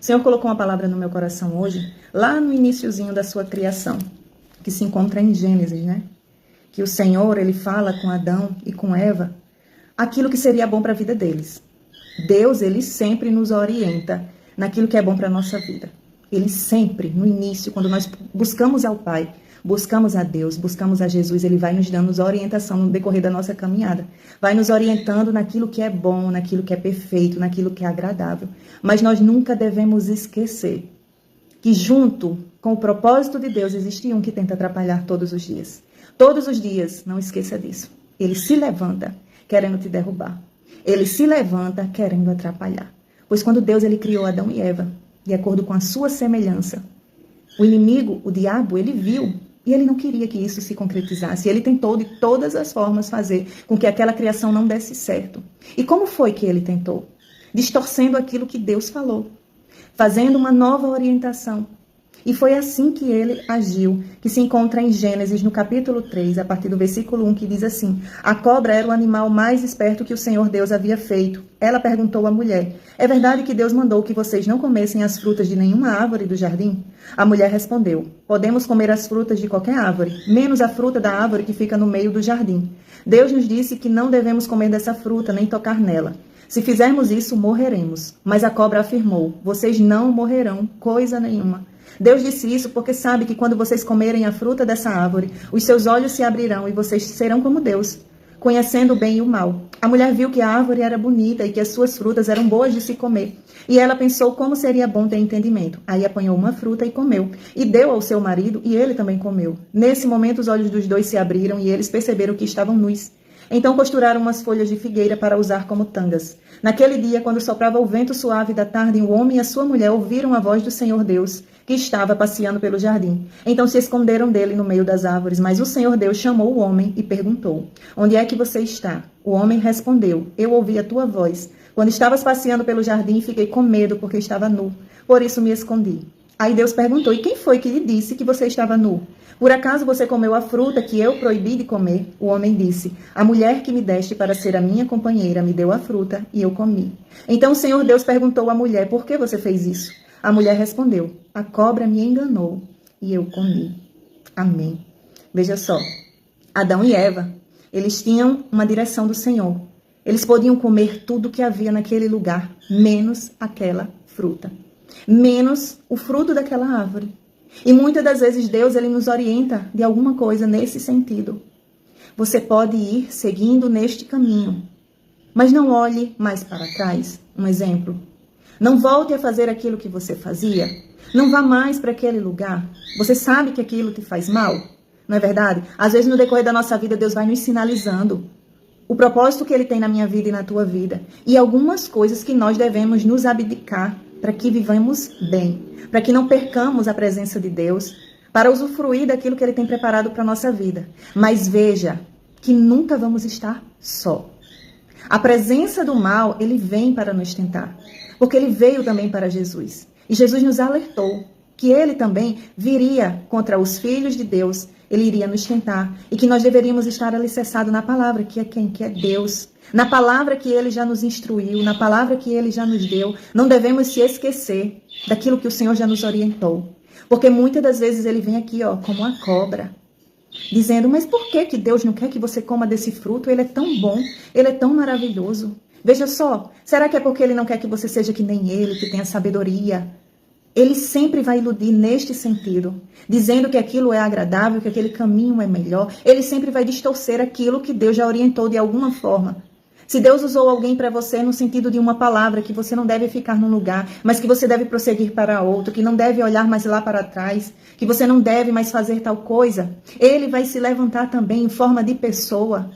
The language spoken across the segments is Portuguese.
O Senhor colocou uma palavra no meu coração hoje, lá no iniciozinho da sua criação, que se encontra em Gênesis, né? Que o Senhor, ele fala com Adão e com Eva aquilo que seria bom para a vida deles. Deus, ele sempre nos orienta naquilo que é bom para a nossa vida. Ele sempre, no início, quando nós buscamos ao Pai, buscamos a Deus, buscamos a Jesus, ele vai nos dando orientação no decorrer da nossa caminhada. Vai nos orientando naquilo que é bom, naquilo que é perfeito, naquilo que é agradável. Mas nós nunca devemos esquecer que junto com o propósito de Deus existe um que tenta atrapalhar todos os dias. Todos os dias, não esqueça disso. Ele se levanta querendo te derrubar. Ele se levanta querendo atrapalhar. Pois quando Deus ele criou Adão e Eva, de acordo com a sua semelhança, o inimigo, o diabo, ele viu e ele não queria que isso se concretizasse. Ele tentou de todas as formas fazer com que aquela criação não desse certo. E como foi que ele tentou? Distorcendo aquilo que Deus falou, fazendo uma nova orientação. E foi assim que ele agiu, que se encontra em Gênesis, no capítulo 3, a partir do versículo 1, que diz assim: a cobra era o animal mais esperto que o Senhor Deus havia feito. Ela perguntou à mulher: é verdade que Deus mandou que vocês não comessem as frutas de nenhuma árvore do jardim? A mulher respondeu: podemos comer as frutas de qualquer árvore, menos a fruta da árvore que fica no meio do jardim. Deus nos disse que não devemos comer dessa fruta, nem tocar nela. Se fizermos isso, morreremos. Mas a cobra afirmou: vocês não morrerão, coisa nenhuma. Deus disse isso porque sabe que quando vocês comerem a fruta dessa árvore, os seus olhos se abrirão e vocês serão como Deus, conhecendo o bem e o mal. A mulher viu que a árvore era bonita e que as suas frutas eram boas de se comer. E ela pensou como seria bom ter entendimento. Aí apanhou uma fruta e comeu. E deu ao seu marido e ele também comeu. Nesse momento os olhos dos dois se abriram e eles perceberam que estavam nus. Então costuraram umas folhas de figueira para usar como tangas. Naquele dia, quando soprava o vento suave da tarde, o homem e a sua mulher ouviram a voz do Senhor Deus, que estava passeando pelo jardim. Então se esconderam dele no meio das árvores, mas o Senhor Deus chamou o homem e perguntou: onde é que você está? O homem respondeu: eu ouvi a tua voz. Quando estavas passeando pelo jardim, fiquei com medo porque estava nu. Por isso me escondi. Aí Deus perguntou: e quem foi que lhe disse que você estava nu? Por acaso você comeu a fruta que eu proibi de comer? O homem disse: a mulher que me deste para ser a minha companheira me deu a fruta e eu comi. Então o Senhor Deus perguntou à mulher: por que você fez isso? A mulher respondeu: a cobra me enganou e eu comi. Amém. Veja só, Adão e Eva, eles tinham uma direção do Senhor. Eles podiam comer tudo que havia naquele lugar, menos aquela fruta, menos o fruto daquela árvore. E muitas das vezes Deus ele nos orienta de alguma coisa nesse sentido. Você pode ir seguindo neste caminho, mas não olhe mais para trás. Um exemplo: não volte a fazer aquilo que você fazia. Não vá mais para aquele lugar. Você sabe que aquilo te faz mal, não é verdade? Às vezes no decorrer da nossa vida Deus vai nos sinalizando o propósito que ele tem na minha vida e na tua vida. E algumas coisas que nós devemos nos abdicar para que vivamos bem, para que não percamos a presença de Deus, para usufruir daquilo que ele tem preparado para a nossa vida. Mas veja que nunca vamos estar só. A presença do mal, ele vem para nos tentar, porque ele veio também para Jesus. E Jesus nos alertou que ele também viria contra os filhos de Deus, ele iria nos tentar, e que nós deveríamos estar alicerçados na palavra, que é quem? Que é Deus. Na palavra que ele já nos instruiu, na palavra que ele já nos deu. Não devemos se esquecer daquilo que o Senhor já nos orientou. Porque muitas das vezes ele vem aqui, como uma cobra, dizendo: mas por que Deus não quer que você coma desse fruto? Ele é tão bom, ele é tão maravilhoso. Veja só, será que é porque ele não quer que você seja que nem ele, que tenha sabedoria? Ele sempre vai iludir neste sentido, dizendo que aquilo é agradável, que aquele caminho é melhor. Ele sempre vai distorcer aquilo que Deus já orientou de alguma forma. Se Deus usou alguém para você no sentido de uma palavra, que você não deve ficar num lugar, mas que você deve prosseguir para outro, que não deve olhar mais lá para trás, que você não deve mais fazer tal coisa, ele vai se levantar também em forma de pessoa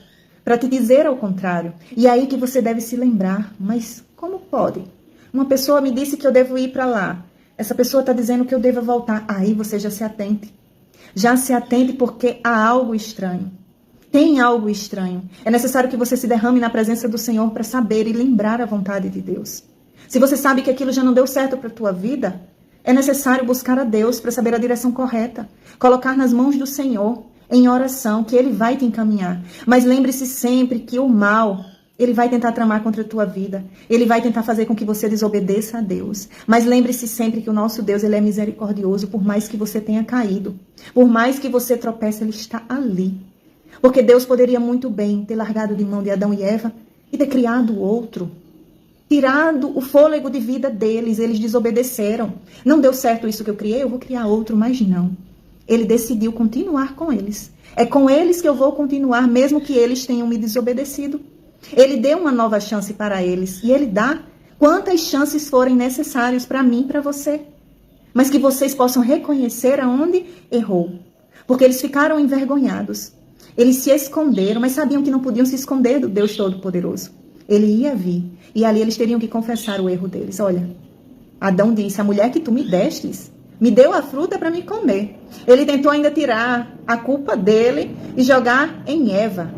para te dizer ao contrário. E é aí que você deve se lembrar: mas como pode? Uma pessoa me disse que eu devo ir para lá. Essa pessoa está dizendo que eu devo voltar. Aí você já se atente. Já se atente, porque há algo estranho. Tem algo estranho. É necessário que você se derrame na presença do Senhor para saber e lembrar a vontade de Deus. Se você sabe que aquilo já não deu certo para a tua vida, é necessário buscar a Deus para saber a direção correta. Colocar nas mãos do Senhor em oração, que Ele vai te encaminhar. Mas lembre-se sempre que o mal, Ele vai tentar tramar contra a tua vida. Ele vai tentar fazer com que você desobedeça a Deus. Mas lembre-se sempre que o nosso Deus, ele é misericordioso, por mais que você tenha caído. Por mais que você tropece, ele está ali. Porque Deus poderia muito bem ter largado de mão de Adão e Eva e ter criado outro. Tirado o fôlego de vida deles, eles desobedeceram. Não deu certo isso que eu criei, eu vou criar outro, mas não. Ele decidiu continuar com eles. É com eles que eu vou continuar, mesmo que eles tenham me desobedecido. Ele deu uma nova chance para eles. E ele dá quantas chances forem necessárias para mim e para você. Mas que vocês possam reconhecer aonde errou. Porque eles ficaram envergonhados. Eles se esconderam, mas sabiam que não podiam se esconder do Deus Todo-Poderoso. Ele ia vir. E ali eles teriam que confessar o erro deles. Olha, Adão disse, a mulher que tu me destes, me deu a fruta para me comer. Ele tentou ainda tirar a culpa dele e jogar em Eva.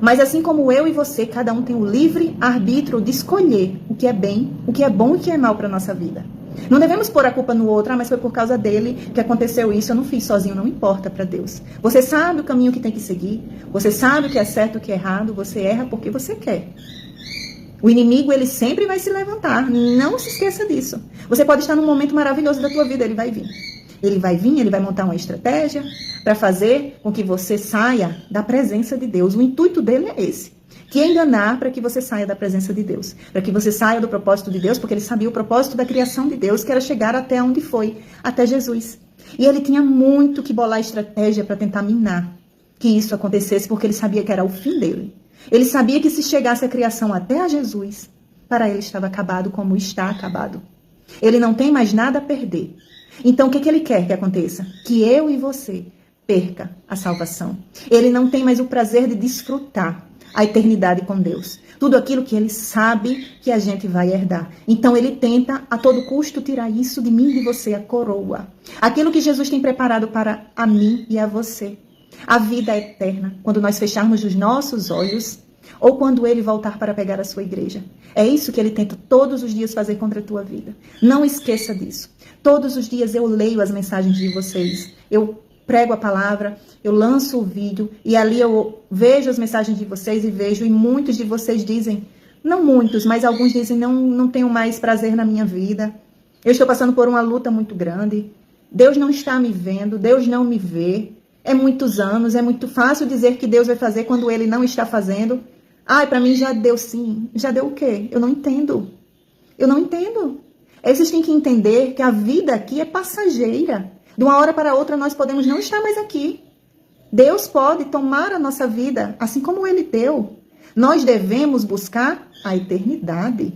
Mas assim como eu e você, cada um tem o livre arbítrio de escolher o que é bem, o que é bom e o que é mal para a nossa vida. Não devemos pôr a culpa no outro, mas foi por causa dele que aconteceu isso, eu não fiz sozinho, não importa para Deus. Você sabe o caminho que tem que seguir, você sabe o que é certo e o que é errado, você erra porque você quer. O inimigo, ele sempre vai se levantar, não se esqueça disso. Você pode estar num momento maravilhoso da tua vida, ele vai vir. Ele vai vir, ele vai montar uma estratégia para fazer com que você saia da presença de Deus. O intuito dele é esse, que é enganar para que você saia da presença de Deus, para que você saia do propósito de Deus, porque ele sabia o propósito da criação de Deus, que era chegar até onde foi, até Jesus. E ele tinha muito que bolar estratégia para tentar minar que isso acontecesse, porque ele sabia que era o fim dele. Ele sabia que se chegasse a criação até a Jesus, para ele estava acabado como está acabado. Ele não tem mais nada a perder. Então, o que ele quer que aconteça? Que eu e você perca a salvação. Ele não tem mais o prazer de desfrutar a eternidade com Deus. Tudo aquilo que ele sabe que a gente vai herdar. Então, ele tenta a todo custo tirar isso de mim e de você, a coroa. Aquilo que Jesus tem preparado para a mim e a você. A vida eterna, quando nós fecharmos os nossos olhos, ou quando ele voltar para pegar a sua igreja. É isso que ele tenta todos os dias fazer contra a tua vida. Não esqueça disso. Todos os dias eu leio as mensagens de vocês. Eu prego a palavra, eu lanço o vídeo e ali eu vejo as mensagens de vocês e muitos de vocês dizem, não muitos, mas alguns dizem, não tenho mais prazer na minha vida. Eu estou passando por uma luta muito grande. Deus não está me vendo, Deus não me vê. É muitos anos, é muito fácil dizer que Deus vai fazer quando ele não está fazendo. Ai, para mim já deu sim. Já deu o quê? Eu não entendo. Eu não entendo. Vocês têm que entender que a vida aqui é passageira. De uma hora para outra nós podemos não estar mais aqui. Deus pode tomar a nossa vida, assim como ele deu. Nós devemos buscar a eternidade.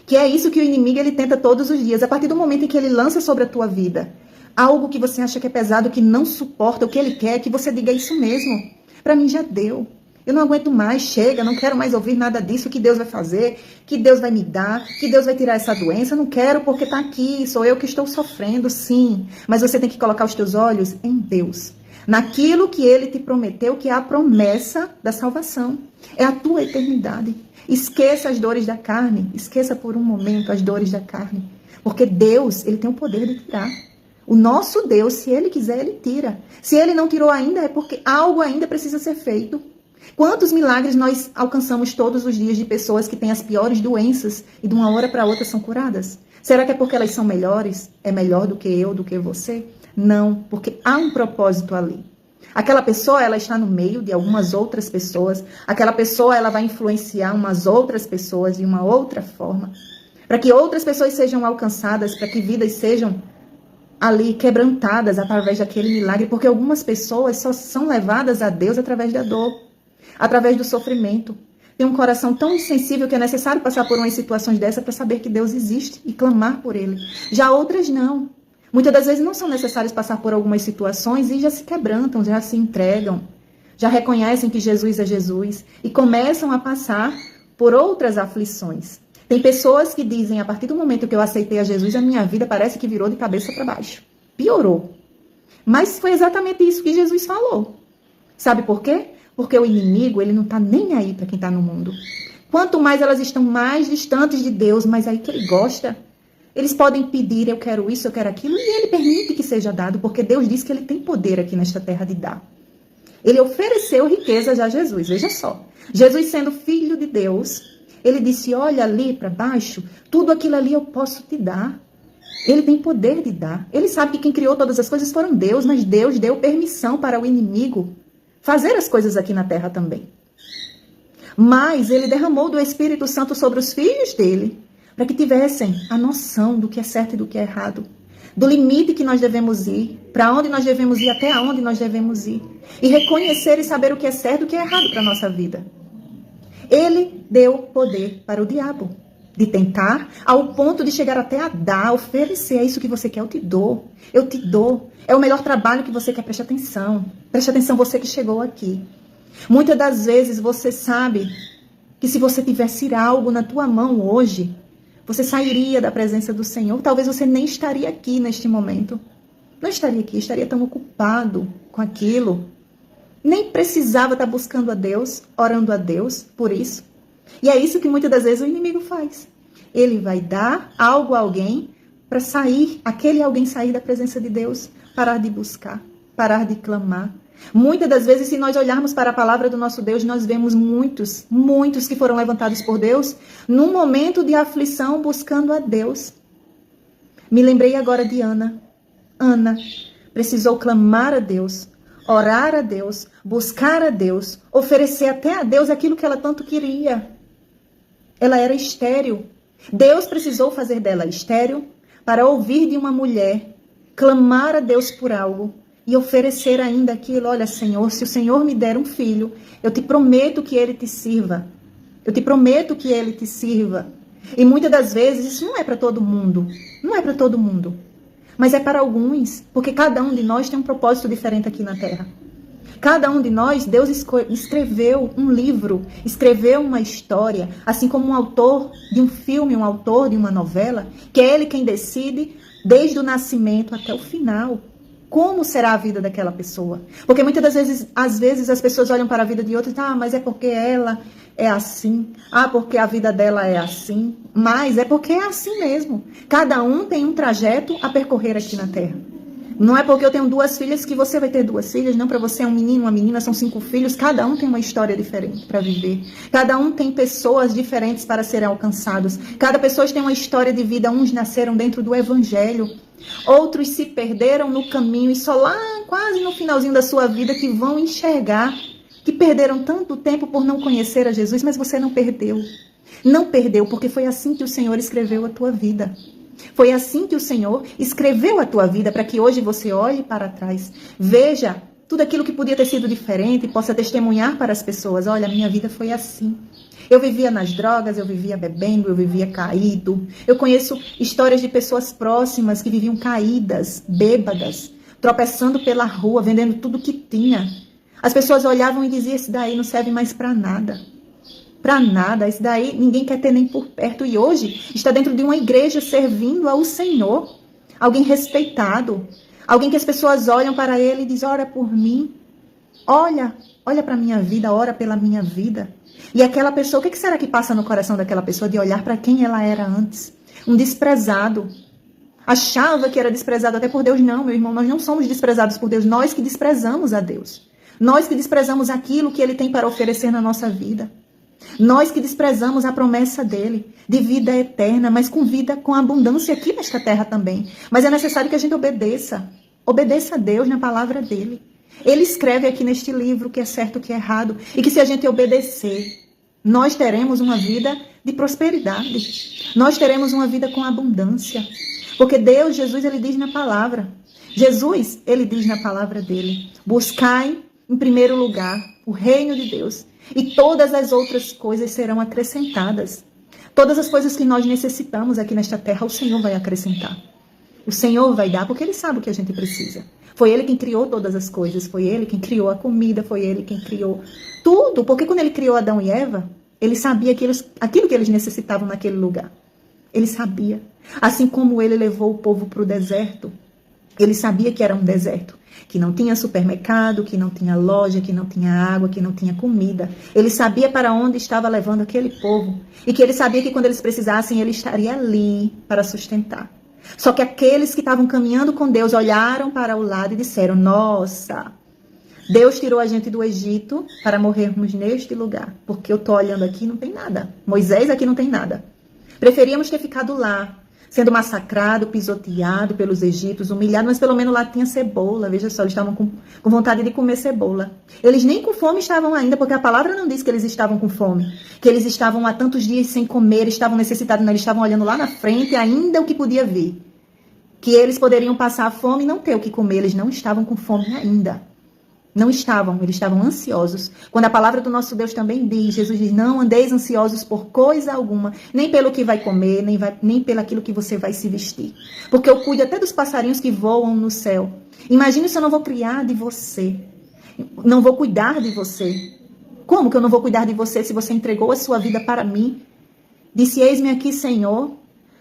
Que é isso que o inimigo ele tenta todos os dias. A partir do momento em que ele lança sobre a tua vida algo que você acha que é pesado, que não suporta, o que ele quer, que você diga isso mesmo. Para mim já deu. Eu não aguento mais, chega, não quero mais ouvir nada disso, que Deus vai fazer, que Deus vai me dar, que Deus vai tirar essa doença. Eu não quero porque está aqui, sou eu que estou sofrendo, sim. Mas você tem que colocar os teus olhos em Deus. Naquilo que ele te prometeu, que é a promessa da salvação. É a tua eternidade. Esqueça as dores da carne. Esqueça por um momento as dores da carne. Porque Deus, ele tem o poder de tirar. O nosso Deus, se ele quiser, ele tira. Se ele não tirou ainda, é porque algo ainda precisa ser feito. Quantos milagres nós alcançamos todos os dias de pessoas que têm as piores doenças e de uma hora para outra são curadas? Será que é porque elas são melhores? É melhor do que eu, do que você? Não, porque há um propósito ali. Aquela pessoa, ela está no meio de algumas outras pessoas. Aquela pessoa, ela vai influenciar umas outras pessoas de uma outra forma. Para que outras pessoas sejam alcançadas, para que vidas sejam ali quebrantadas através daquele milagre, porque algumas pessoas só são levadas a Deus através da dor, através do sofrimento. Tem um coração tão insensível que é necessário passar por umas situações dessa para saber que Deus existe e clamar por ele. Já outras não. Muitas das vezes não são necessárias passar por algumas situações e já se quebrantam, já se entregam, já reconhecem que Jesus é Jesus e começam a passar por outras aflições. Tem pessoas que dizem, a partir do momento que eu aceitei a Jesus, a minha vida parece que virou de cabeça para baixo. Piorou. Mas foi exatamente isso que Jesus falou. Sabe por quê? Porque o inimigo, ele não está nem aí para quem está no mundo. Quanto mais elas estão mais distantes de Deus, mais aí que ele gosta. Eles podem pedir, eu quero isso, eu quero aquilo, e ele permite que seja dado, porque Deus diz que ele tem poder aqui nesta terra de dar. Ele ofereceu riquezas a Jesus, veja só. Jesus sendo filho de Deus, ele disse, olha ali para baixo, tudo aquilo ali eu posso te dar. Ele tem poder de dar. Ele sabe que quem criou todas as coisas foram Deus, mas Deus deu permissão para o inimigo fazer as coisas aqui na terra também. Mas ele derramou do Espírito Santo sobre os filhos dele, para que tivessem a noção do que é certo e do que é errado. Do limite que nós devemos ir, para onde nós devemos ir, até onde nós devemos ir. E reconhecer e saber o que é certo e o que é errado para a nossa vida. Ele deu poder para o diabo de tentar, ao ponto de chegar até a dar, oferecer, é isso que você quer, eu te dou. É o melhor trabalho que você quer, preste atenção. Preste atenção você que chegou aqui. Muitas das vezes você sabe que se você tivesse algo na tua mão hoje, você sairia da presença do Senhor. Talvez você nem estaria aqui neste momento. Não estaria aqui, estaria tão ocupado com aquilo. Nem precisava estar buscando a Deus, orando a Deus por isso. E é isso que muitas das vezes o inimigo faz. Ele vai dar algo a alguém para sair, aquele alguém sair da presença de Deus, parar de buscar, parar de clamar. Muitas das vezes, se nós olharmos para a palavra do nosso Deus, nós vemos muitos que foram levantados por Deus num momento de aflição buscando a Deus. Me lembrei agora de Ana. Ana precisou clamar a Deus, orar a Deus, buscar a Deus, oferecer até a Deus aquilo que ela tanto queria. Ela era estéril. Deus precisou fazer dela estéril para ouvir de uma mulher, clamar a Deus por algo e oferecer ainda aquilo. Olha, Senhor, se o Senhor me der um filho, eu te prometo que ele te sirva. Eu te prometo que ele te sirva. E muitas das vezes isso não é para todo mundo. Não é para todo mundo. Mas é para alguns, porque cada um de nós tem um propósito diferente aqui na Terra. Cada um de nós, Deus escreveu um livro, escreveu uma história, assim como um autor de um filme, um autor de uma novela, que é ele quem decide, desde o nascimento até o final, como será a vida daquela pessoa. Porque muitas das vezes, às vezes as pessoas olham para a vida de outras e dizem, mas é porque ela é assim, porque a vida dela é assim, mas é porque é assim mesmo. Cada um tem um trajeto a percorrer aqui na Terra. Não é porque eu tenho 2 filhas que você vai ter 2 filhas, não, para você é um menino, uma menina, são 5 filhos, cada um tem uma história diferente para viver. Cada um tem pessoas diferentes para serem alcançados. Cada pessoa tem uma história de vida, uns nasceram dentro do Evangelho, outros se perderam no caminho e só lá, quase no finalzinho da sua vida, que vão enxergar que perderam tanto tempo por não conhecer a Jesus, mas você não perdeu. Não perdeu, porque foi assim que o Senhor escreveu a tua vida. Foi assim que o Senhor escreveu a tua vida, para que hoje você olhe para trás, veja tudo aquilo que podia ter sido diferente e possa testemunhar para as pessoas. Olha, a minha vida foi assim. Eu vivia nas drogas, eu vivia bebendo, eu vivia caído. Eu conheço histórias de pessoas próximas que viviam caídas, bêbadas, tropeçando pela rua, vendendo tudo que tinha. As pessoas olhavam e diziam, esse daí não serve mais para nada. Para nada, esse daí ninguém quer ter nem por perto. E hoje está dentro de uma igreja servindo ao Senhor. Alguém respeitado. Alguém que as pessoas olham para ele e dizem, ora por mim. Olha para a minha vida, ora pela minha vida. E aquela pessoa, o que será que passa no coração daquela pessoa de olhar para quem ela era antes? Um desprezado. Achava que era desprezado até por Deus. Não, meu irmão, nós não somos desprezados por Deus. Nós que desprezamos a Deus. Nós que desprezamos aquilo que ele tem para oferecer na nossa vida. Nós que desprezamos a promessa dele, de vida eterna, mas com vida com abundância aqui nesta terra também. Mas é necessário que a gente obedeça. Obedeça a Deus na palavra dele. Ele escreve aqui neste livro o que é certo, o que é errado. E que se a gente obedecer, nós teremos uma vida de prosperidade. Nós teremos uma vida com abundância. Porque Deus, Jesus, ele diz na palavra. Jesus, ele diz na palavra dele. Buscai em primeiro lugar o reino de Deus. E todas as outras coisas serão acrescentadas. Todas as coisas que nós necessitamos aqui nesta terra, o Senhor vai acrescentar. O Senhor vai dar, porque Ele sabe o que a gente precisa. Foi Ele quem criou todas as coisas. Foi Ele quem criou a comida. Foi Ele quem criou tudo. Porque quando Ele criou Adão e Eva, Ele sabia aquilo que eles necessitavam naquele lugar. Ele sabia. Assim como Ele levou o povo para o deserto, Ele sabia que era um deserto. Que não tinha supermercado, que não tinha loja, que não tinha água, que não tinha comida. Ele sabia para onde estava levando aquele povo. E que ele sabia que quando eles precisassem, ele estaria ali para sustentar. Só que aqueles que estavam caminhando com Deus olharam para o lado e disseram, nossa, Deus tirou a gente do Egito para morrermos neste lugar. Porque eu estou olhando aqui e não tem nada. Moisés aqui não tem nada. Preferíamos ter ficado lá, sendo massacrado, pisoteado pelos egípcios, humilhado, mas pelo menos lá tinha cebola. Veja só, eles estavam com vontade de comer cebola. Eles nem com fome estavam ainda, porque a palavra não diz que eles estavam com fome. Que eles estavam há tantos dias sem comer, estavam necessitados, não, eles estavam olhando lá na frente ainda o que podia vir. Que eles poderiam passar fome e não ter o que comer. Eles não estavam com fome ainda. Não estavam, eles estavam ansiosos. Quando a palavra do nosso Deus também diz, Jesus diz, não andeis ansiosos por coisa alguma, nem pelo que vai comer, nem pelo aquilo que você vai se vestir. Porque eu cuido até dos passarinhos que voam no céu. Imagine se eu não vou criar de você, não vou cuidar de você. Como que eu não vou cuidar de você se você entregou a sua vida para mim? Disse, eis-me aqui, Senhor,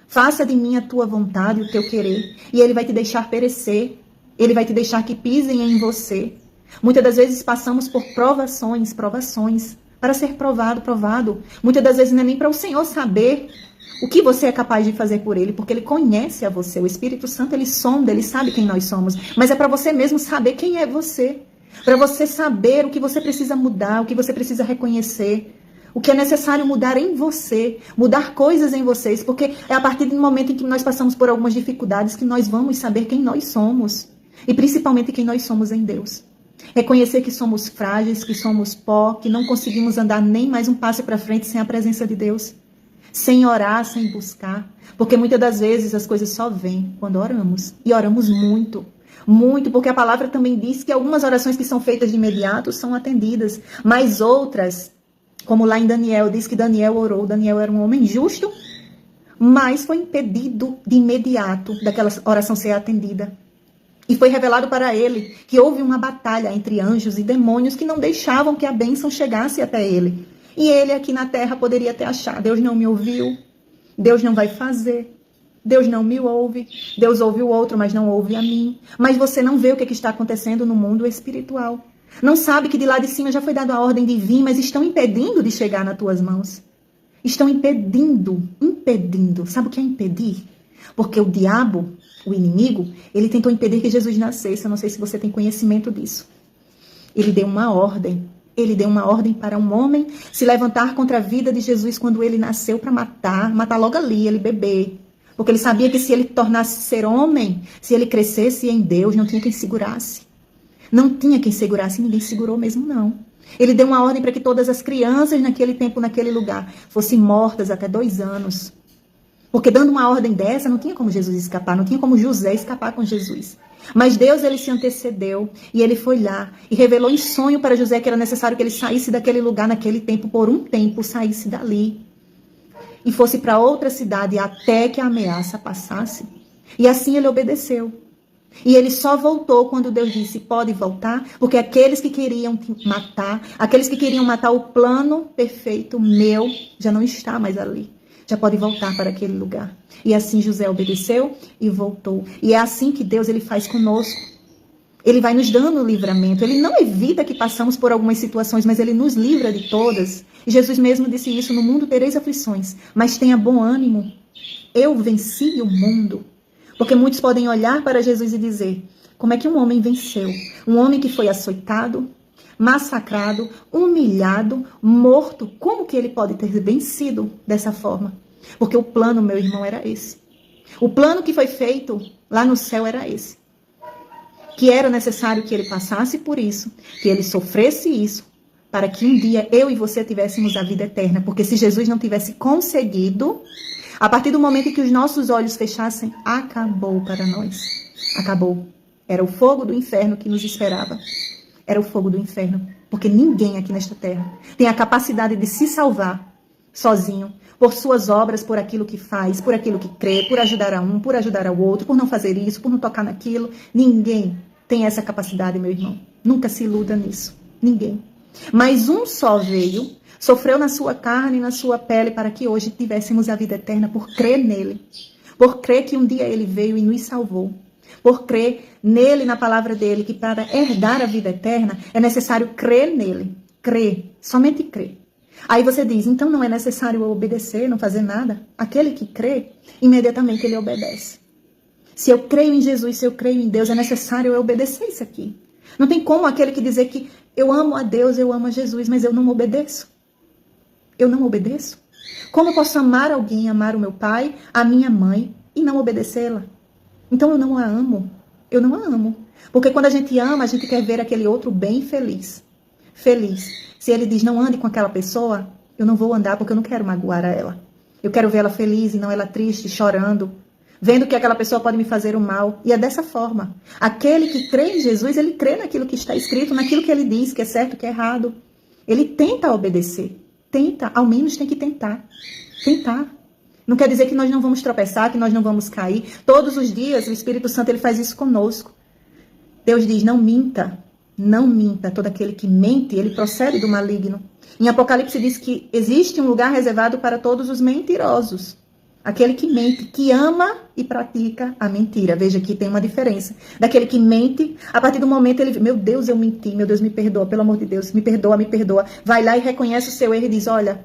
faça de mim a tua vontade, o teu querer. E Ele vai te deixar perecer, Ele vai te deixar que pisem em você. Muitas das vezes passamos por provações, para ser provado. Muitas das vezes não é nem para o Senhor saber o que você é capaz de fazer por Ele, porque Ele conhece a você. O Espírito Santo, Ele sonda, Ele sabe quem nós somos. Mas é para você mesmo saber quem é você. Para você saber o que você precisa mudar, o que você precisa reconhecer. O que é necessário mudar em você, mudar coisas em vocês, porque é a partir do momento em que nós passamos por algumas dificuldades que nós vamos saber quem nós somos. E principalmente quem nós somos em Deus. Reconhecer que somos frágeis, que somos pó, que não conseguimos andar nem mais um passo para frente sem a presença de Deus. Sem orar, sem buscar. Porque muitas das vezes as coisas só vêm quando oramos. E oramos muito. Muito, porque a palavra também diz que algumas orações que são feitas de imediato são atendidas. Mas outras, como lá em Daniel, diz que Daniel orou. Daniel era um homem justo, mas foi impedido de imediato daquela oração ser atendida. E foi revelado para ele que houve uma batalha entre anjos e demônios que não deixavam que a bênção chegasse até ele. E ele aqui na terra poderia ter achado, Deus não me ouviu, Deus não vai fazer, Deus não me ouve, Deus ouve o outro, mas não ouve a mim. Mas você não vê o que está acontecendo no mundo espiritual. Não sabe que de lá de cima já foi dada a ordem de vir, mas estão impedindo de chegar nas tuas mãos. Estão impedindo. Sabe o que é impedir? Porque o diabo, o inimigo, ele tentou impedir que Jesus nascesse. Eu não sei se você tem conhecimento disso. Ele deu uma ordem. Ele deu uma ordem para um homem se levantar contra a vida de Jesus quando ele nasceu para matar logo ali, ele bebê. Porque ele sabia que se ele tornasse ser homem, se ele crescesse em Deus, não tinha quem segurasse. Não tinha quem segurasse, ninguém segurou mesmo não. Ele deu uma ordem para que todas as crianças naquele tempo, naquele lugar, fossem mortas até 2 anos. Porque dando uma ordem dessa, não tinha como Jesus escapar, não tinha como José escapar com Jesus. Mas Deus, ele se antecedeu e ele foi lá e revelou em sonho para José que era necessário que ele saísse daquele lugar naquele tempo, por um tempo, saísse dali e fosse para outra cidade até que a ameaça passasse. E assim ele obedeceu. E ele só voltou quando Deus disse, pode voltar, porque aqueles que queriam te matar, aqueles que queriam matar o plano perfeito meu, já não está mais ali. Já pode voltar para aquele lugar. E assim José obedeceu e voltou. E é assim que Deus ele faz conosco. Ele vai nos dando o livramento. Ele não evita que passamos por algumas situações, mas ele nos livra de todas. E Jesus mesmo disse isso, no mundo tereis aflições, mas tenha bom ânimo. Eu venci o mundo. Porque muitos podem olhar para Jesus e dizer, como é que um homem venceu? Um homem que foi açoitado, massacrado, humilhado, morto. Como que ele pode ter vencido dessa forma? Porque o plano, meu irmão, era esse. O plano que foi feito lá no céu era esse. Que era necessário que ele passasse por isso, que ele sofresse isso, para que um dia eu e você tivéssemos a vida eterna. Porque se Jesus não tivesse conseguido, a partir do momento em que os nossos olhos fechassem, acabou para nós. Acabou. Era o fogo do inferno que nos esperava. Era o fogo do inferno, porque ninguém aqui nesta terra tem a capacidade de se salvar sozinho, por suas obras, por aquilo que faz, por aquilo que crê, por ajudar a um, por ajudar ao outro, por não fazer isso, por não tocar naquilo. Ninguém tem essa capacidade, meu irmão. Nunca se iluda nisso. Ninguém. Mas um só veio, sofreu na sua carne e na sua pele para que hoje tivéssemos a vida eterna por crer nele. Por crer que um dia ele veio e nos salvou. Por crer nele, na palavra dele, que para herdar a vida eterna é necessário crer nele. Crer, somente crer. Aí você diz, então não é necessário eu obedecer, não fazer nada? Aquele que crê, imediatamente ele obedece. Se eu creio em Jesus, se eu creio em Deus, é necessário eu obedecer isso aqui. Não tem como aquele que dizer que eu amo a Deus, eu amo a Jesus, mas eu não obedeço. Eu não obedeço. Como eu posso amar alguém, amar o meu pai, a minha mãe e não obedecê-la? Então eu não a amo. Eu não a amo. Porque quando a gente ama, a gente quer ver aquele outro bem feliz. Feliz. Se ele diz não ande com aquela pessoa, eu não vou andar porque eu não quero magoar a ela. Eu quero ver ela feliz e não ela triste, chorando, vendo que aquela pessoa pode me fazer o mal. E é dessa forma. Aquele que crê em Jesus, ele crê naquilo que está escrito, naquilo que ele diz, que é certo, que é errado. Ele tenta obedecer. Tenta, ao menos tem que tentar. Tentar. Não quer dizer que nós não vamos tropeçar, que nós não vamos cair. Todos os dias o Espírito Santo ele faz isso conosco. Deus diz, não minta. Não minta. Todo aquele que mente, ele procede do maligno. Em Apocalipse diz que existe um lugar reservado para todos os mentirosos. Aquele que mente, que ama e pratica a mentira. Veja que tem uma diferença. Daquele que mente, a partir do momento ele, meu Deus, eu menti, meu Deus, me perdoa, pelo amor de Deus, me perdoa, me perdoa. Vai lá e reconhece o seu erro e diz, olha,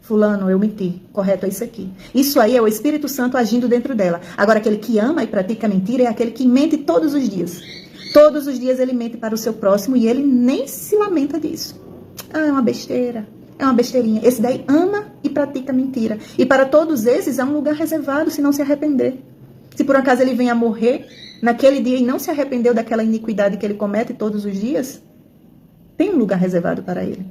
fulano, eu menti, correto, é isso aqui. Isso aí é o Espírito Santo agindo dentro dela. Agora, aquele que ama e pratica a mentira é aquele que mente todos os dias. Todos os dias ele mente para o seu próximo e ele nem se lamenta disso. Ah, é uma besteira. É uma besteirinha. Esse daí ama e pratica mentira. E para todos esses há um lugar reservado se não se arrepender. Se por acaso ele vem a morrer naquele dia e não se arrependeu daquela iniquidade que ele comete todos os dias, tem um lugar reservado para ele.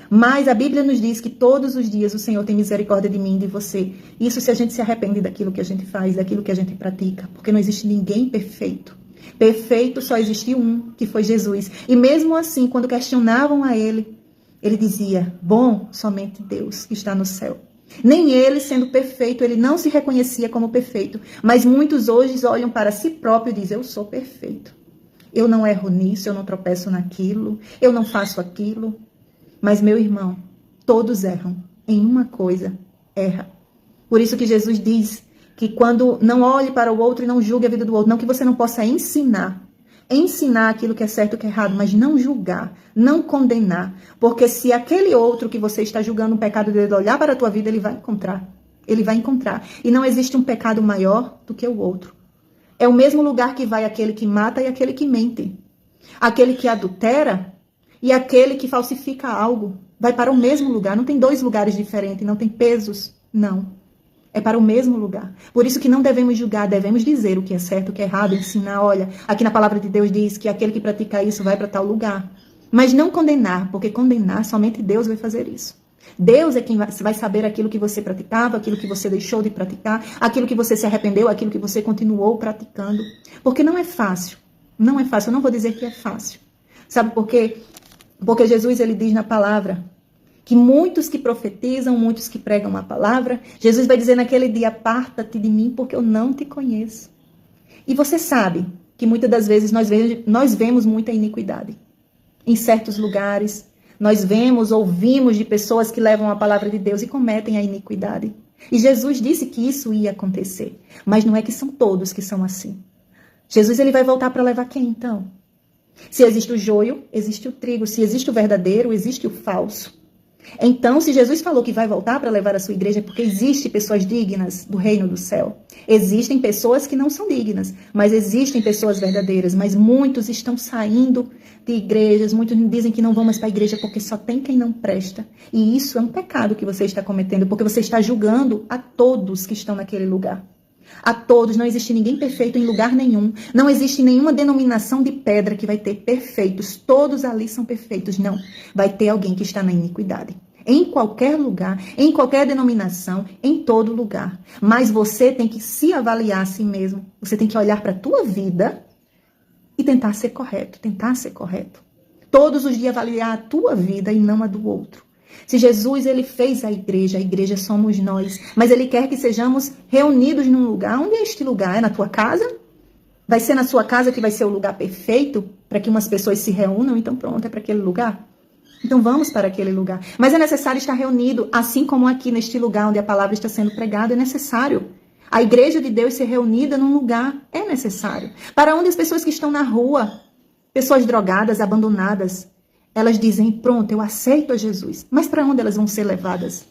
Mas a Bíblia nos diz que todos os dias o Senhor tem misericórdia de mim e de você. Isso se a gente se arrepende daquilo que a gente faz, daquilo que a gente pratica. Porque não existe ninguém perfeito. Perfeito só existiu um, que foi Jesus. E mesmo assim, quando questionavam a ele, ele dizia, bom, somente Deus que está no céu. Nem ele, sendo perfeito, ele não se reconhecia como perfeito. Mas muitos hoje olham para si próprio e dizem, eu sou perfeito. Eu não erro nisso, eu não tropeço naquilo, eu não faço aquilo. Mas, meu irmão, todos erram. Em uma coisa, erra. Por isso que Jesus diz que quando não olhe para o outro e não julgue a vida do outro, não que você não possa ensinar aquilo que é certo e que é errado, mas não julgar, não condenar. Porque se aquele outro que você está julgando um pecado dele olhar para a tua vida, ele vai encontrar. Ele vai encontrar. E não existe um pecado maior do que o outro. É o mesmo lugar que vai aquele que mata e aquele que mente. Aquele que adultera e aquele que falsifica algo. Vai para o mesmo lugar. Não tem dois lugares diferentes, não tem pesos. Não. É para o mesmo lugar. Por isso que não devemos julgar, devemos dizer o que é certo, o que é errado, ensinar. Olha, aqui na palavra de Deus diz que aquele que pratica isso vai para tal lugar. Mas não condenar, porque condenar somente Deus vai fazer isso. Deus é quem vai saber aquilo que você praticava, aquilo que você deixou de praticar, aquilo que você se arrependeu, aquilo que você continuou praticando. Porque não é fácil. Não é fácil. Eu não vou dizer que é fácil. Sabe por quê? Porque Jesus ele diz na palavra que muitos que profetizam, muitos que pregam a palavra, Jesus vai dizer naquele dia, aparta-te de mim, porque eu não te conheço. E você sabe que muitas das vezes nós vemos muita iniquidade. Em certos lugares, nós vemos, ouvimos de pessoas que levam a palavra de Deus e cometem a iniquidade. E Jesus disse que isso ia acontecer. Mas não é que são todos que são assim. Jesus ele vai voltar para levar quem então? Se existe o joio, existe o trigo. Se existe o verdadeiro, existe o falso. Então, se Jesus falou que vai voltar para levar a sua igreja, é porque existem pessoas dignas do reino do céu. Existem pessoas que não são dignas, mas existem pessoas verdadeiras. Mas muitos estão saindo de igrejas, muitos dizem que não vão mais para a igreja porque só tem quem não presta. E isso é um pecado que você está cometendo, porque você está julgando a todos que estão naquele lugar. A todos, não existe ninguém perfeito em lugar nenhum. Não existe nenhuma denominação de pedra que vai ter perfeitos. Todos ali são perfeitos. Não. Vai ter alguém que está na iniquidade. Em qualquer lugar, em qualquer denominação, em todo lugar. Mas você tem que se avaliar a si mesmo. Você tem que olhar para a tua vida e tentar ser correto. Tentar ser correto. Todos os dias avaliar a tua vida e não a do outro. Se Jesus ele fez a igreja somos nós. Mas ele quer que sejamos reunidos num lugar. Onde é este lugar? É na tua casa? Vai ser na sua casa que vai ser o lugar perfeito para que umas pessoas se reúnam? Então pronto, é para aquele lugar? Então vamos para aquele lugar. Mas é necessário estar reunido, assim como aqui neste lugar onde a palavra está sendo pregada, é necessário. A igreja de Deus ser reunida num lugar é necessário. Para onde as pessoas que estão na rua, pessoas drogadas, abandonadas, elas dizem, pronto, eu aceito a Jesus. Mas para onde elas vão ser levadas?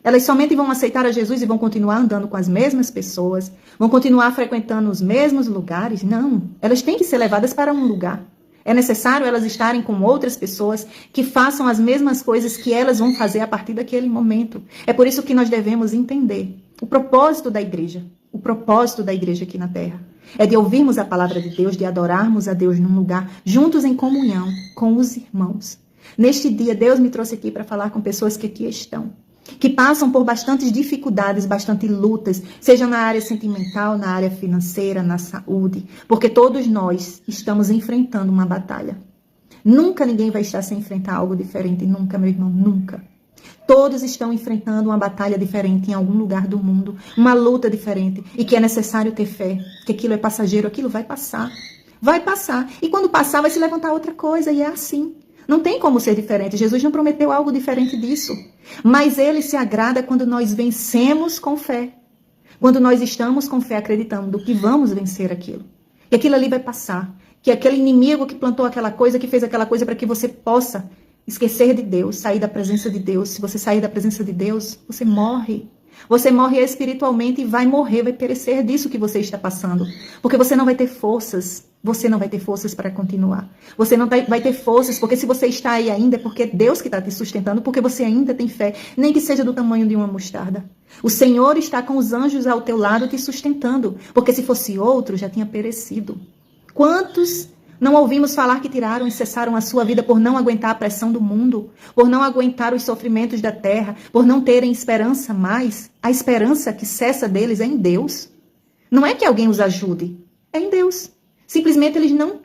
Elas somente vão aceitar a Jesus e vão continuar andando com as mesmas pessoas? Vão continuar frequentando os mesmos lugares? Não. Elas têm que ser levadas para um lugar. É necessário elas estarem com outras pessoas que façam as mesmas coisas que elas vão fazer a partir daquele momento. É por isso que nós devemos entender o propósito da igreja. O propósito da igreja aqui na terra é de ouvirmos a palavra de Deus, de adorarmos a Deus num lugar, juntos em comunhão com os irmãos. Neste dia, Deus me trouxe aqui para falar com pessoas que aqui estão, que passam por bastantes dificuldades, bastante lutas, seja na área sentimental, na área financeira, na saúde, porque todos nós estamos enfrentando uma batalha. Nunca ninguém vai estar sem enfrentar algo diferente, nunca, meu irmão, nunca. Todos estão enfrentando uma batalha diferente em algum lugar do mundo, uma luta diferente, e que é necessário ter fé, que aquilo é passageiro, aquilo vai passar. Vai passar, e quando passar vai se levantar outra coisa, e é assim. Não tem como ser diferente, Jesus não prometeu algo diferente disso. Mas ele se agrada quando nós vencemos com fé. Quando nós estamos com fé acreditando que vamos vencer aquilo. Que aquilo ali vai passar. Que aquele inimigo que plantou aquela coisa, que fez aquela coisa para que você possa esquecer de Deus, sair da presença de Deus. Se você sair da presença de Deus, você morre. Você morre espiritualmente e vai morrer, vai perecer disso que você está passando. Porque você não vai ter forças. Você não vai ter forças para continuar. Você não vai ter forças, porque se você está aí ainda, é porque é Deus que está te sustentando, porque você ainda tem fé, nem que seja do tamanho de uma mostarda. O Senhor está com os anjos ao teu lado te sustentando, porque se fosse outro, já tinha perecido. Quantos não ouvimos falar que tiraram e cessaram a sua vida por não aguentar a pressão do mundo, por não aguentar os sofrimentos da terra, por não terem esperança mais? A esperança que cessa deles é em Deus. Não é que alguém os ajude, é em Deus. Simplesmente eles não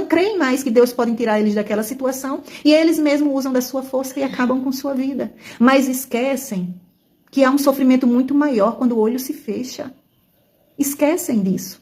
creem mais que Deus pode tirar eles daquela situação e eles mesmos usam da sua força e acabam com sua vida. Mas esquecem que há um sofrimento muito maior quando o olho se fecha. Esquecem disso.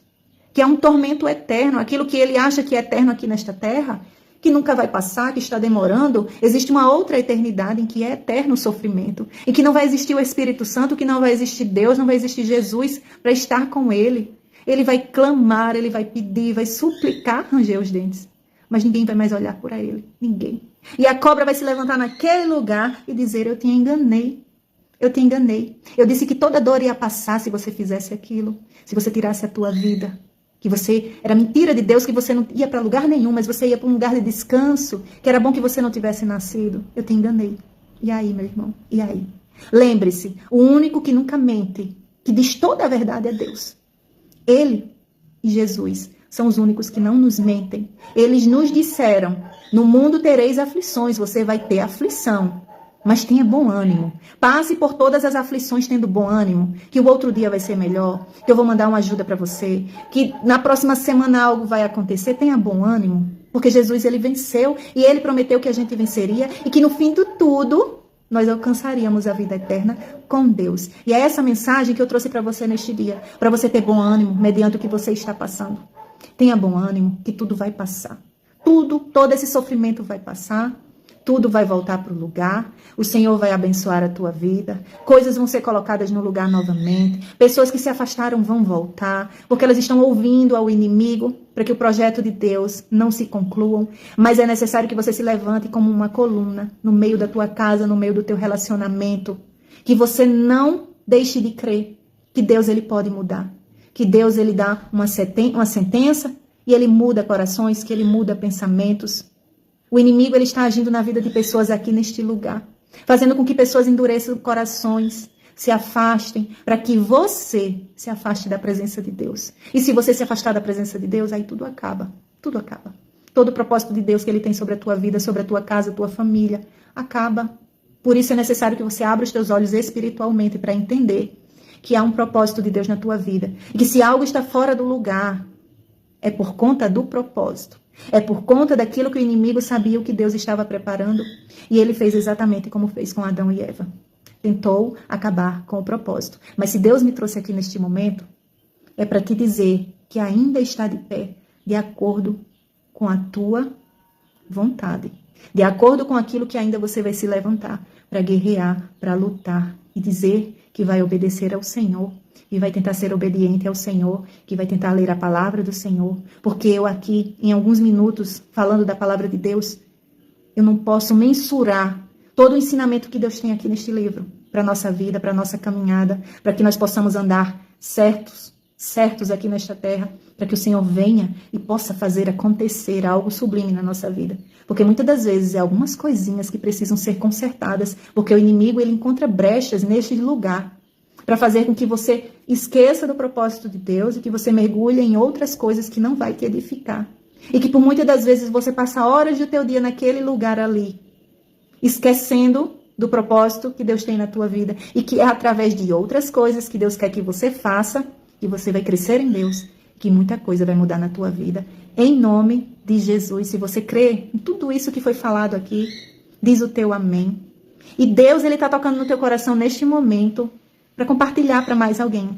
Que há um tormento eterno, aquilo que ele acha que é eterno aqui nesta terra, que nunca vai passar, que está demorando. Existe uma outra eternidade em que é eterno o sofrimento, em que não vai existir o Espírito Santo, que não vai existir Deus, não vai existir Jesus para estar com ele. Ele vai clamar, ele vai pedir, vai suplicar, ranger os dentes. Mas ninguém vai mais olhar por ele. Ninguém. E a cobra vai se levantar naquele lugar e dizer, eu te enganei. Eu te enganei. Eu disse que toda dor ia passar se você fizesse aquilo. Se você tirasse a tua vida. Que você era mentira de Deus, que você não ia para lugar nenhum, mas você ia para um lugar de descanso. Que era bom que você não tivesse nascido. Eu te enganei. E aí, meu irmão? E aí? Lembre-se, o único que nunca mente, que diz toda a verdade é Deus. Ele e Jesus são os únicos que não nos mentem. Eles nos disseram, no mundo tereis aflições, você vai ter aflição, mas tenha bom ânimo. Passe por todas as aflições tendo bom ânimo, que o outro dia vai ser melhor, que eu vou mandar uma ajuda para você, que na próxima semana algo vai acontecer, tenha bom ânimo, porque Jesus ele venceu e ele prometeu que a gente venceria e que no fim de tudo nós alcançaríamos a vida eterna com Deus. E é essa mensagem que eu trouxe para você neste dia, para você ter bom ânimo mediante o que você está passando. Tenha bom ânimo, que tudo vai passar. Todo esse sofrimento vai passar. Tudo vai voltar para o lugar, o Senhor vai abençoar a tua vida, coisas vão ser colocadas no lugar novamente, pessoas que se afastaram vão voltar, porque elas estão ouvindo ao inimigo para que o projeto de Deus não se conclua, mas é necessário que você se levante como uma coluna no meio da tua casa, no meio do teu relacionamento, que você não deixe de crer que Deus ele pode mudar, que Deus ele dá uma sentença e ele muda corações, que ele muda pensamentos. O inimigo ele está agindo na vida de pessoas aqui neste lugar, fazendo com que pessoas endureçam corações, se afastem, para que você se afaste da presença de Deus. E se você se afastar da presença de Deus, aí tudo acaba. Tudo acaba. Todo o propósito de Deus que ele tem sobre a tua vida, sobre a tua casa, a tua família, acaba. Por isso é necessário que você abra os teus olhos espiritualmente para entender que há um propósito de Deus na tua vida. E que se algo está fora do lugar, é por conta do propósito. É por conta daquilo que o inimigo sabia o que Deus estava preparando. E ele fez exatamente como fez com Adão e Eva. Tentou acabar com o propósito. Mas se Deus me trouxe aqui neste momento, é para te dizer que ainda está de pé, de acordo com a tua vontade. De acordo com aquilo que ainda você vai se levantar para guerrear, para lutar e dizer que vai obedecer ao Senhor. E vai tentar ser obediente ao Senhor, que vai tentar ler a palavra do Senhor. Porque eu aqui, em alguns minutos, falando da palavra de Deus, eu não posso mensurar todo o ensinamento que Deus tem aqui neste livro, para a nossa vida, para a nossa caminhada, para que nós possamos andar certos, certos aqui nesta terra, para que o Senhor venha e possa fazer acontecer algo sublime na nossa vida. Porque muitas das vezes é algumas coisinhas que precisam ser consertadas, porque o inimigo ele encontra brechas neste lugar, para fazer com que você esqueça do propósito de Deus e que você mergulhe em outras coisas que não vai te edificar. E que por muitas das vezes você passa horas do teu dia naquele lugar ali, esquecendo do propósito que Deus tem na tua vida. E que é através de outras coisas que Deus quer que você faça, que você vai crescer em Deus, que muita coisa vai mudar na tua vida. Em nome de Jesus, se você crê em tudo isso que foi falado aqui, diz o teu amém. E Deus, ele está tocando no teu coração neste momento para compartilhar para mais alguém.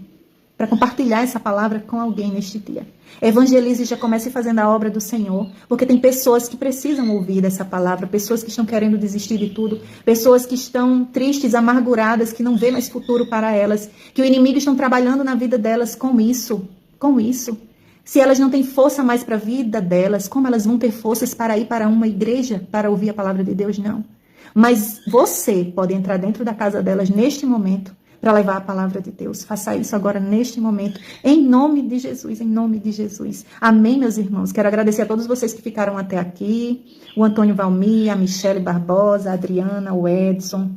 Para compartilhar essa palavra com alguém neste dia. Evangelize e já comece fazendo a obra do Senhor, porque tem pessoas que precisam ouvir essa palavra, pessoas que estão querendo desistir de tudo, pessoas que estão tristes, amarguradas, que não vê mais futuro para elas, que o inimigo está trabalhando na vida delas com isso. Se elas não têm força mais para a vida delas, como elas vão ter forças para ir para uma igreja, para ouvir a palavra de Deus? Não. Mas você pode entrar dentro da casa delas neste momento, para levar a palavra de Deus. Faça isso agora, neste momento, em nome de Jesus, em nome de Jesus. Amém, meus irmãos? Quero agradecer a todos vocês que ficaram até aqui, o Antônio Valmir, a Michele Barbosa, a Adriana, o Edson,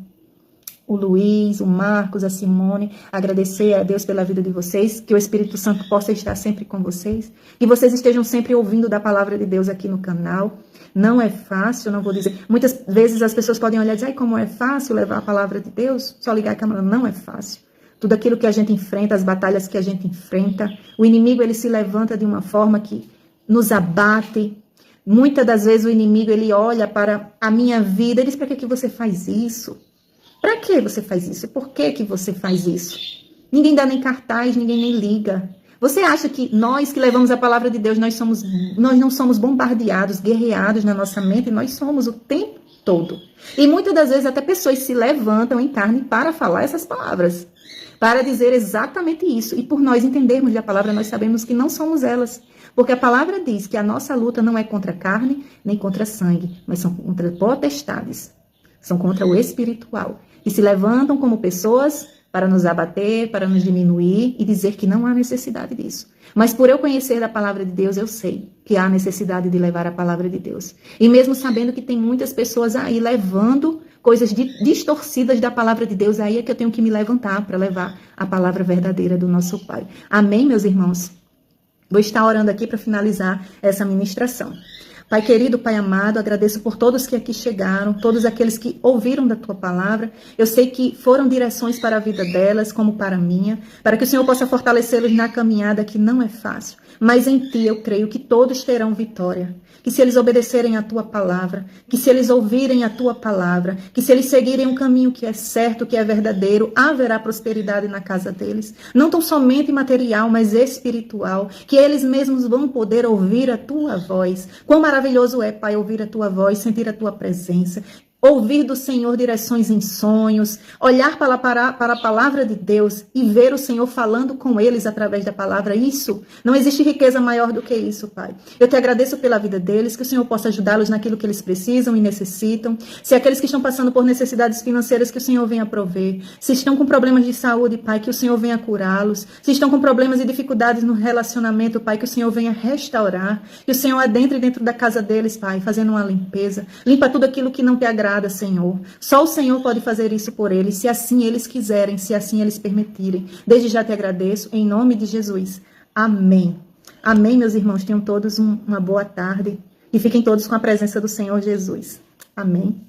o Luiz, o Marcos, a Simone. Agradecer a Deus pela vida de vocês, que o Espírito Santo possa estar sempre com vocês, que vocês estejam sempre ouvindo da palavra de Deus aqui no canal. Não é fácil, não vou dizer. Muitas vezes as pessoas podem olhar e dizer, como é fácil levar a palavra de Deus? Só ligar a câmera. Não é fácil. Tudo aquilo que a gente enfrenta, as batalhas que a gente enfrenta, o inimigo ele se levanta de uma forma que nos abate. Muitas das vezes o inimigo ele olha para a minha vida e diz, para que você faz isso? Para que você faz isso? Por que você faz isso? Ninguém dá nem cartaz, ninguém nem liga. Você acha que nós que levamos a palavra de Deus, nós não somos bombardeados, guerreados na nossa mente? Nós somos o tempo todo. E muitas das vezes até pessoas se levantam em carne para falar essas palavras, para dizer exatamente isso. E por nós entendermos da palavra, nós sabemos que não somos elas. Porque a palavra diz que a nossa luta não é contra a carne, nem contra sangue, mas são contra potestades. São contra o espiritual. E se levantam como pessoas para nos abater, para nos diminuir e dizer que não há necessidade disso. Mas por eu conhecer da palavra de Deus, eu sei que há necessidade de levar a palavra de Deus. E mesmo sabendo que tem muitas pessoas aí levando coisas distorcidas da palavra de Deus, aí é que eu tenho que me levantar para levar a palavra verdadeira do nosso Pai. Amém, meus irmãos? Vou estar orando aqui para finalizar essa ministração. Pai querido, Pai amado, agradeço por todos que aqui chegaram, todos aqueles que ouviram da Tua palavra. Eu sei que foram direções para a vida delas, como para a minha, para que o Senhor possa fortalecê-los na caminhada que não é fácil. Mas em Ti eu creio que todos terão vitória. Que se eles obedecerem a Tua palavra, que se eles ouvirem a Tua palavra, que se eles seguirem um caminho que é certo, que é verdadeiro, haverá prosperidade na casa deles. Não tão somente material, mas espiritual. Que eles mesmos vão poder ouvir a Tua voz. Quão maravilhoso é, Pai, ouvir a Tua voz, sentir a Tua presença. Ouvir do Senhor direções em sonhos, olhar para a palavra de Deus e ver o Senhor falando com eles através da palavra. Isso, não existe riqueza maior do que isso, Pai. Eu te agradeço pela vida deles, que o Senhor possa ajudá-los naquilo que eles precisam e necessitam. Se aqueles que estão passando por necessidades financeiras, que o Senhor venha prover. Se estão com problemas de saúde, Pai, que o Senhor venha curá-los. Se estão com problemas e dificuldades no relacionamento, Pai, que o Senhor venha restaurar. Que o Senhor adentre dentro da casa deles, Pai, fazendo uma limpeza. Limpa tudo aquilo que não te agrada, Senhor. Só o Senhor pode fazer isso por eles, se assim eles quiserem, se assim eles permitirem. Desde já te agradeço, em nome de Jesus. Amém. Amém, meus irmãos. Tenham todos uma boa tarde e fiquem todos com a presença do Senhor Jesus. Amém.